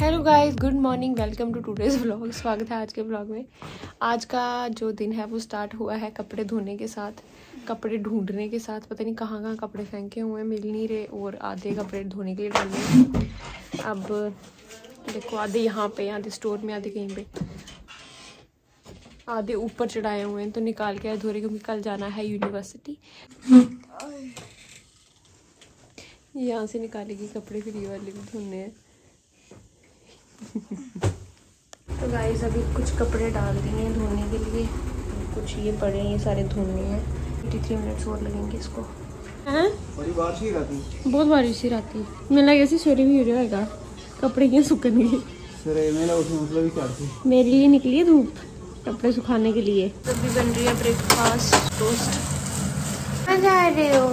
Hello guys, good morning, welcome to today's vlog. स्वागत है आज के व्लॉग में। आज का जो दिन है वो स्टार्ट हुआ है कपड़े धोने के साथ, कपड़े ढूंढने के साथ। पता नहीं कहाँ कहाँ कपड़े फेंके हुए हैं, मिल नहीं रहे, और आधे कपड़े धोने के लिए डालने। अब देखो, आधे यहाँ पे, आधे स्टोर में, आधे कहीं पे, आधे ऊपर चढ़ाए हुए हैं, तो निकाल के धो रहे क्योंकि कल जाना है यूनिवर्सिटी। यहाँ से निकालेगी कपड़े, फिर ये वाले भी धोने हैं। तो गाइस अभी कुछ कपड़े डाल दिए हैं धोने के लिए, कुछ ये पड़े हैं, ये सारे धोने हैं। 83 मिनट्स और लगेंगे इसको। हैं? बारिश ही रहती, बहुत बारिश ही रहती। मैं लगा ऐसे सवेरे भी हो जाएगा, कपड़े क्यों सूखेंगे। मेरे लिए निकली है धूप कपड़े सुखाने के लिए। अभी बन रही है ब्रेकफास्ट, टोस्ट। कहाँ जा रहे हो?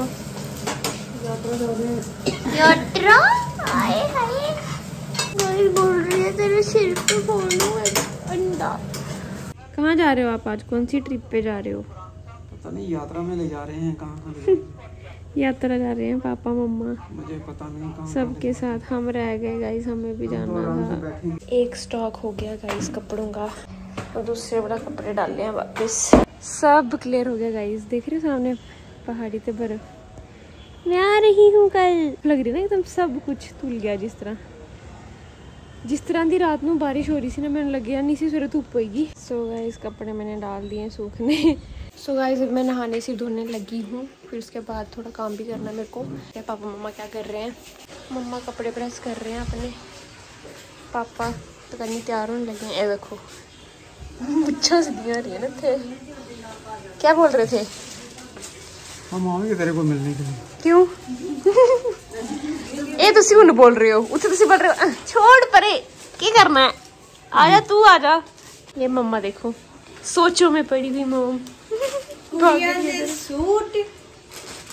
यात्रा? हाय हाय, बोल रही है तेरे सिर पे फोड़ूं अंडा। कहाँ जा रहे हो आप आज? कौन सी ट्रिप पे जा रहे हो? पता नहीं, यात्रा में ले जा रहे हैं। कहाँ यात्रा जा रहे हैं पापा मम्मा, मुझे पता नहीं कहाँ। सबके साथ हम रह गए गाइस, हमें भी जाना था। एक स्टॉक हो गया गाइस कपड़ों का, और दूसरे बड़ा कपड़े डाल लिया वापस। सब क्लियर हो गया गाइस। देख रहे हो सामने पहाड़ी पे बर्फ। मैं आ रही हूँ कल, लग रही ना एकदम सब कुछ धुल गया। जिस तरह की रात में बारिश हो रही थी ना, मैंने लगे नहीं सी सवेरे धूप होएगी। सो गाइस कपड़े मैंने डाल दिए सूखने। सो गाइस मैं नहाने से धोने लगी हूँ, फिर उसके बाद थोड़ा काम भी करना मेरे को। पापा मम्मा क्या कर रहे हैं? मम्मा कपड़े प्रेस कर रहे हैं अपने, पापा तो करनी तैयार होने लगे हैं। देखो अच्छा से दिया रही है ना थे। क्या बोल रहे थे? हम आएंगे तेरे को मिलने के लिए। क्यों? ए तुसी हुन बोल रहे हो, उसे तुसी बोल रहे हो छोड़ परे, क्या करना है, आजा तू आजा। ये मम्मा देखो सोचो में पड़ी हुई मम। सूट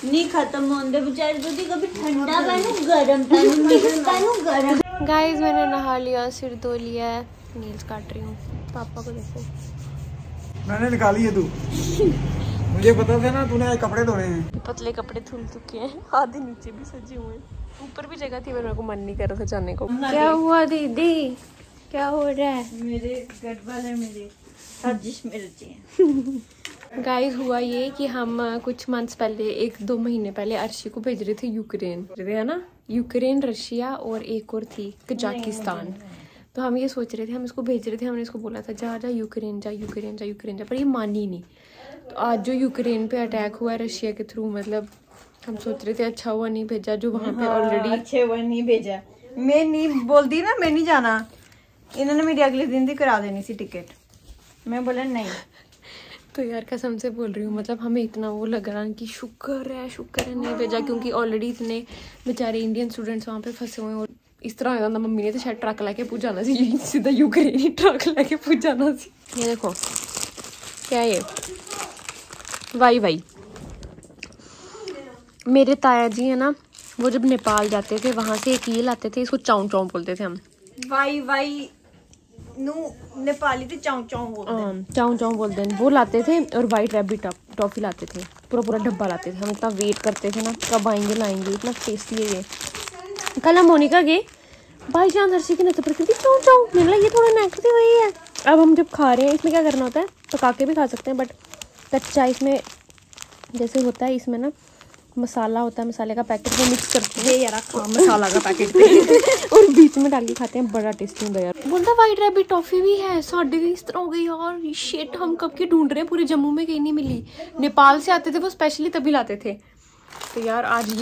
नहीं खत्म होंदे बेचारे, दूधी कभी ठंडा पहनू गरम पहनू। गाइस मैंने नहा लिया, सिर धो लिया है, नील्स काट रही हूँ। पापा को देखो, मैंने निकाली है तू। मुझे पता था ना तूने कपड़े धोने हैं। पतले कपड़े धुल चुके हैं, आधे नीचे भी सजे हुए हैं, ऊपर भी जगह थी, मेरे को मन नहीं कर रहा था जाने को। क्या हुआ दीदी, क्या हो रहा है? मेरे गड़बड़ है, मेरे साजिश में रचे हैं। गाइस हुआ ये कि हम कुछ मंथ्स पहले, 1-2 महीने पहले अर्शी को भेज रहे थे यूक्रेन, है ना, यूक्रेन, रशिया और एक और थी कजाकिस्तान। तो हम ये सोच रहे थे, हम इसको भेज रहे थे, हमने इसको बोला था जा जा यूक्रेन जा, यूक्रेन जा, यूक्रेन जा, पर ये मानी नहीं। तो आज जो यूक्रेन पे अटैक हुआ रशिया के थ्रू, मतलब हम सोच रहे थे अच्छा हुआ नहीं भेजा, जो वहाँ पे ऑलरेडी अच्छे हुआ नहीं भेजा। मैं नहीं बोलती ना, मैं नहीं जाना, इन्होंने मेरी अगले दिन भी करा देनी थी टिकट, मैं बोला नहीं। तो यार कसम से बोल रही हूँ, मतलब हमें इतना वो लग रहा कि शुक्र है नहीं भेजा, क्योंकि ऑलरेडी इतने बेचारे इंडियन स्टूडेंट्स वहाँ पे फंसे हुए हैं। और इस तरह होता, मम्मी ने तो शायद ट्रक लेके पूछ जाना सी, सीधा यूक्रेन ही ट्रक लेके पूछ जाना सी। ये देखो क्या है ये, वाई मेरे ताया जी है ना, वो जब नेपाल जाते थे वहां से एक ये लाते थे, इसको चाउ चाउ बोलते थे हम। वाई नु नेपाली तो चाउ चाउ बोलते हैं। चाउ चाउ बोलते हैं, वो लाते थे। और वाइट रैबिट टॉफी लाते थे, पूरा डब्बा लाते थे। हम इतना वेट करते थे ना, कब आएंगे लाएंगे, इतना टेस्टी है ये। कल हम मोनिका गए, भाई जान हर्षी की नजर पर चाउ चाउ, मैंने लगा ये थोड़ा नेगेटिव वही है। अब हम जब खा रहे हैं, इसमें क्या करना होता है, पका के भी खा सकते हैं, बट कच्चा इसमें जैसे होता है, इसमें ना मसाला होता है, मसाले का पैकेट वो मिक्स करते हैं यार, मसाला का पैकेट और बीच में डाल के खाते हैं, बड़ा टेस्टी होता है यार। बोलता वाइट रैबिट टॉफी भी है, साढ़े इस तरह हो गई यार, शिट हम कब की ढूंढ रहे हैं, पूरे जम्मू में कहीं नहीं मिली। नेपाल से आते थे वो, स्पेशली तभी लाते थे। तो यार आज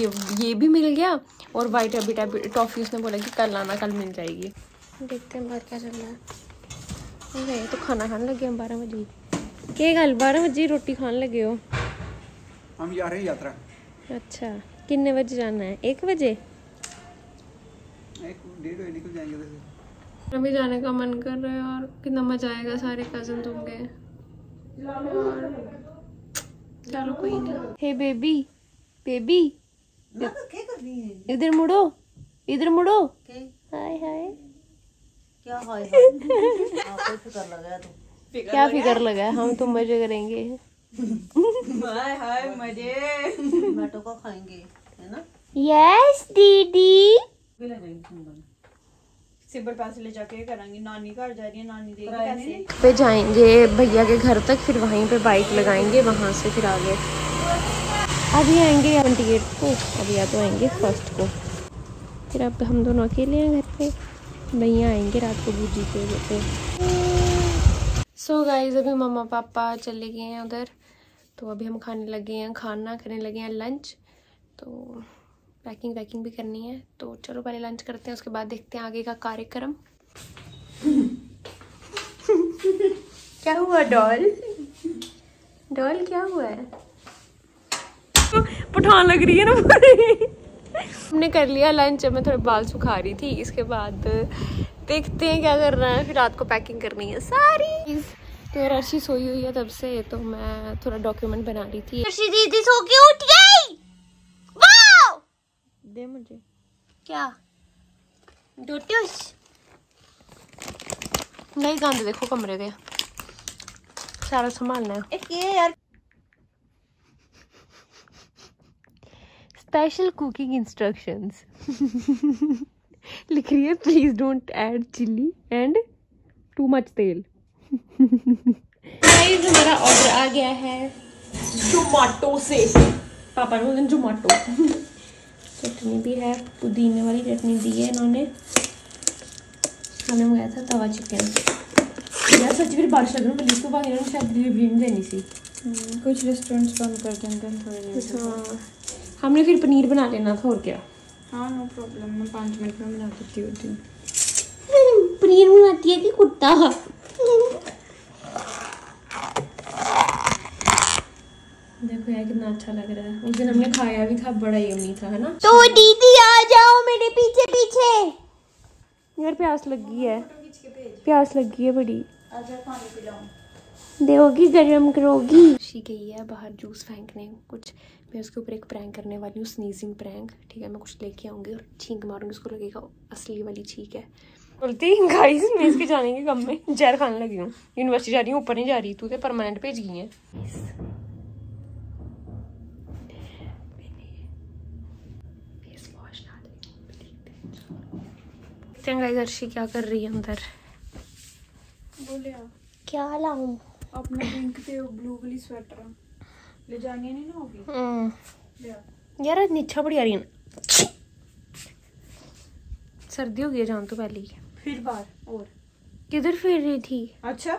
ये भी मिल गया, और वाइट रैबिट टॉफी उसने बोला कि कल आना, कल मिल जाएगी। देखते हैं बाहर क्या चल रहा है। तो खाना खाने लगे हम 12 बजे। क्या गल 12 बजे रोटी खाने लगे हो? हम जा रहे हैं यात्रा। अच्छा, कितने बजे जाना है? 1 बजे? 1-1:30 बजे निकल जाएंगे वैसे। अभी जाने का मन कर रहा है यार, कितना मजा आएगा, सारे कजन होंगे। चलो कोई नहीं। हे बेबी इधर मुड़ो, इधर मुड़ो। हाय हाय, क्या हाय फिकर लगा तू? क्या फिकर लगा, हम तो मजे करेंगे। हाय मजे टमाटो को खाएंगे, है ना? यस दीदी। सिबर पैसे ले जाके करांगी, नानी घर जा रही है, नानी देगी पैसे। पे जाएंगे भैया के घर तक, फिर वहीं पे बाइक लगाएंगे, वहाँ से फिर आगे अभी आएंगे 28 को, अभी या तो आएंगे 1 को। फिर अब हम दोनों अकेले हैं घर पे, भैया आएंगे रात को बूजी के घर पे। सो गाइस अभी मम्मा पापा चले गए हैं उधर, तो अभी हम खाने लगे हैं, खाना करने लगे हैं लंच। तो पैकिंग भी करनी है, तो चलो पहले लंच करते हैं, उसके बाद देखते हैं आगे का कार्यक्रम। क्या हुआ डॉल? डॉल क्या हुआ है? पठान लग रही है ना पूरी। हमने कर लिया लंच, मैं थोड़े बाल सुखा रही थी, इसके बाद देखते हैं क्या करना है, फिर रात को पैकिंग करनी है सारी। तो अर्शी सोई हुई है तब से, तो मैं थोड़ा डॉक्यूमेंट बना रही थी। अर्शी दीदी सो के उठ गई। वाओ! दे मुझे क्या डोटूस नहीं, गंद देखो कमरे के, सारा संभालना है। एक ये यार स्पेशल कुकिंग इंस्ट्रक्शंस लिख रही है, please don't add chilli and too much तेल। गाइस हमारा ऑर्डर आ गया है जोमेटो से, पापा ने बोला जोमेटो। चटनी भी है, पुदीने वाली चटनी दी है इन्होंने। हमने मंगाया था तवा चिकन। यार सच में बारिश लग रही है, इसको बाद इन्होंने शायद डिलीवरी नहीं देनी सी। कुछ रेस्टोरेंट्स बंद कर देंगे थोड़ी देर। हाँ हमने फिर पनीर बना लेना था, और क्या। हाँ नो प्रॉब्लम, मैं 5 मिनट में बना देती हूँ। पनीर बनाती है कि कुत्ता? देखो यार कितना अच्छा लग रहा है, उस दिन हमने खाया भी था, बड़ा यम्मी था, है ना। तो दीदी आ जाओ मेरे पीछे पीछे। यार प्यास लगी है, प्यास लगी है बड़ी। आजा पानी पिलाऊं। दोगी गरम करोगी? शी गई है बाहर जूस फेंकने कुछ, मैं उसके ऊपर एक प्रैंक करने वाली हूँ, स्नीजिंग प्रैंक। ठीक है, मैं कुछ लेके आऊंगी और छींक मारूंगी, उसको लगेगा असली वाली छींक है। बोलती गाइस मैं इसके जाने के कम में जहर खाने लगी हूँ, यूनिवर्सिटी जा रही हूँ, ऊपर नहीं जा रही, तू तो परमानेंट भेज गई है। गाइस अर्शी क्या कर रही है अंदर? बोले क्या लाऊं? अपना पिंक ते ब्लू वाली स्वेटर ले जानी नहीं ना होगी। यार आज नीचा बड़ी आ रही है ना, सर्दी हो गई है जान तो पहले ही। फिर बार और किधर फिर रही थी? अच्छा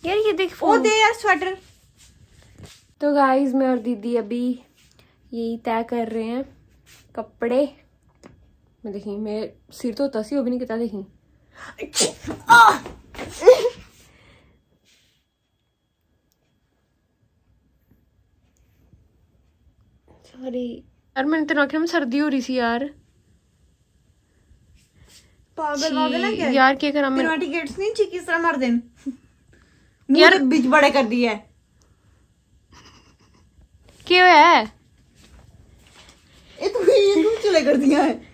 यार ये देख ओ दे यार स्वेटर। तो गाइस मैं और दीदी अभी यही तय कर रहे हैं कपड़े। मैं देखी, मैं सिर तो होता सी वो भी नहीं किता देखी। सॉरी यार, मैंने तेरे आखिर में सर्दी हो रही थी यार। पागल पागल है क्या यार क्या करा मैं? तेरा टिकट्स नहीं छी किस तरह मार देन यार बीच बड़े कर दिया है। क्या है ये तू चले कर दिया है।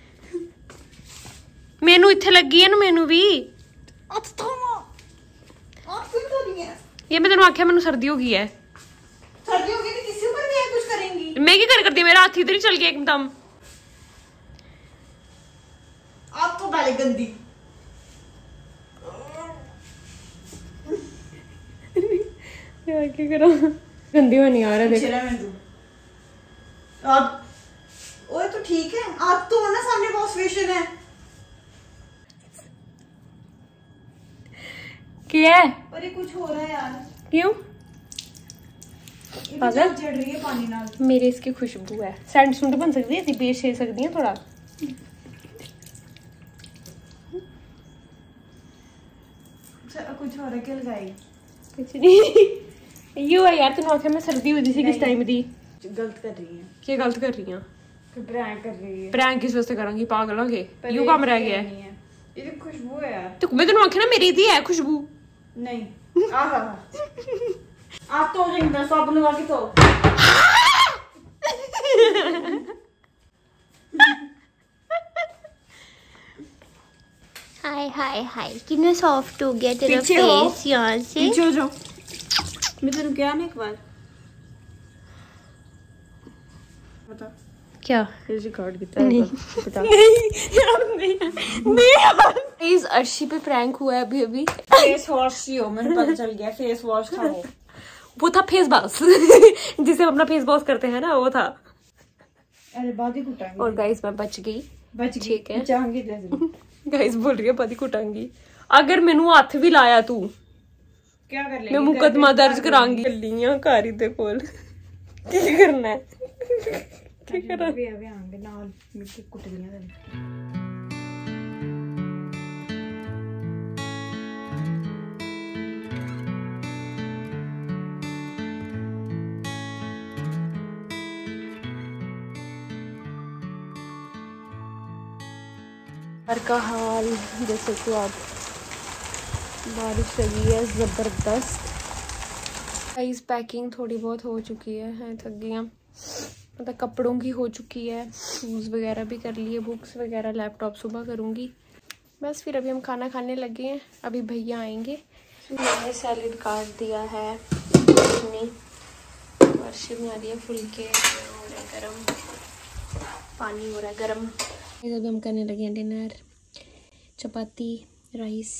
मेनू इत्थे लगी है ना, मेनू भी ये मैं तेन आख्या मैनू सर्दी हो गई है। सर्दी हो गई तो किसी ऊपर भी है कुछ करेंगी। मैं क्या कर दी, मेरा हाथ इधर ही चल गया एकदम। आप तो डाले गंदी। यार क्या करा, गंदी होनी आ रहा देख। आप ओए तो ठीक है, आप तो ना सामने वॉश बेसिन है। क्या है? अरे कुछ हो रहा है यार। क्यों? पागल चढ़ रही है पानी नाल। मेरे इसकी खुशबू है, सैंड सुंड बन सकती है, ऐसी बेच से सकती है थोड़ा। कुछ हो रहा है क्या लगाई? कुछ नहीं। यू है यार, तू आखिर में सर्दी हुई थी किस टाइम दी? गलत कर रही है। क्या गलत कर रही है? प्रैंक कर रही है। प्रैंक किस वास्ते करांगी, पागल हो गए? यू काम रह गया है। ये तो खुशबू है यार। तो मैं तेन आखिर ना मेरी दी है खुशबू। नहीं आहा आप तो जिंदा सब लगा के तो हाय हाय हाय कितना सॉफ्ट हो गया तेरा पीछे हो। फेस यहाँ से। पीछे हो जाओ। मैं तेरे क्या ना एक बार बता क्या रिकॉर्ड नहीं बता प्लीज अर्शी पे प्रैंक हुआ है अभी अभी। फेस वॉश ही हो, मैंने पता चल गया फेस वॉश था वो था फेस वॉश जिसे हम अपना फेस वॉश करते हैं ना, वो था। अरे बादी कुटांगी। और गाइस मैं बच गई ठीक है। गाइस बोल रही है बादी कुटांगी। अगर मैनू हाथ भी लाया तू क्या कर ले, मैं मुकदमा दर्ज करांगी। लियां कारी दे कोल की करना है की करना वे आंगे नाल मिट्टी कुट दियां। घर का हाल जैसे कि आप, बारिश लगी है ज़बरदस्त। गाइस पैकिंग थोड़ी बहुत हो चुकी है थक गई हैं। मतलब कपड़ों की हो चुकी है, शूज़ वगैरह भी कर लिए, बुक्स वगैरह, लैपटॉप सुबह करूँगी बस। फिर अभी हम खाना खाने लगे हैं, अभी भैया आएंगे। मैंने सैलेड काट दिया है, वर्षी में आ रही है फुलके, हो रहा है गर्म, पानी हो रहा है गर्म। अभी हम करने लगे हैं डिनर, चपाती, राइस,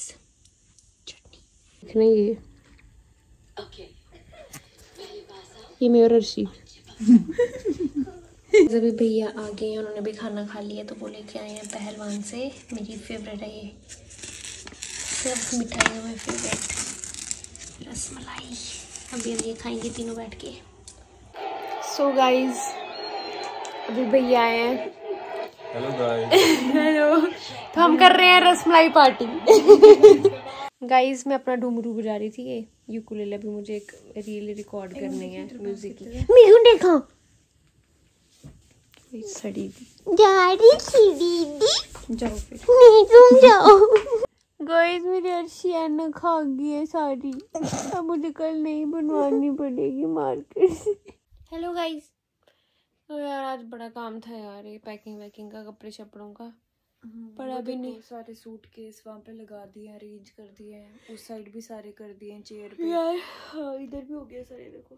चटनी। ये मेरा अर्शी अभी भैया आ गए हैं, उन्होंने भी खाना खा लिया तो वो लेके आए हैं पहलवान से। मेरी फेवरेट है ये सब मिठाइयों में फेवरेट रसमलाई। अभी हम ये खाएंगे तीनों बैठ के। सो गाइज अभी भैया आए हैं। Hello guys. हेलो। तो हम कर रहे हैं रसमलाई पार्टी। गाइस मैं अपना डुमरू बजा रही थी, ये यूकुलेले भी मुझे एक रील रिकॉर्ड करनी है म्यूजिक की। मीहू देखो सड़ी जा रही थी दीदी, जाओ फिर नहीं तुम जाओ। गाइस मेरी अर्शी एना खा गई है सारी, अब मुझे कल नहीं बनवानी पड़ेगी मार्केट से। हेलो गाइस, तो यार आज बड़ा काम था यार, ये पैकिंग वैकिंग का, कपड़े शपड़ों का। पर अभी नहीं, सारे सूट केस वहाँ पे लगा दिए हैं, अरेंज कर दिए हैं, उस साइड भी सारे कर दिए हैं चेयर पे यार। हाँ इधर भी हो गया सारे, देखो।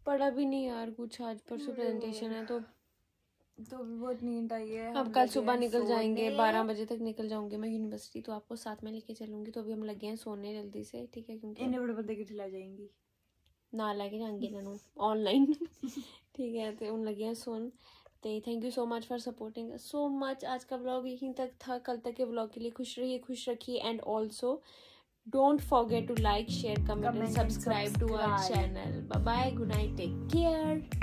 पढ़ा भी नहीं यार कुछ, आज परसों प्रेजेंटेशन है तो भी बहुत नींद आई है। अब कल सुबह निकल जाएंगे, 12 बजे तक निकल जाऊंगी मैं यूनिवर्सिटी, तो आपको साथ में लेके चलूंगी। तो अभी हम लगे हैं सोने जल्दी से, ठीक है, क्योंकि इन्हें बड़े बंदे की खिला जाएंगी ना लगे जाएंगे ना ऑनलाइन ठीक है। तो उन लगे हैं सोन। तो thank you so much for supporting so much. आज का व्लॉग यहीं तक था, कल तक के व्लॉग के लिए खुश रहिए, खुश रखिए, and also don't forget to like, share, comment and subscribe to our channel. Bye bye, good night, take care.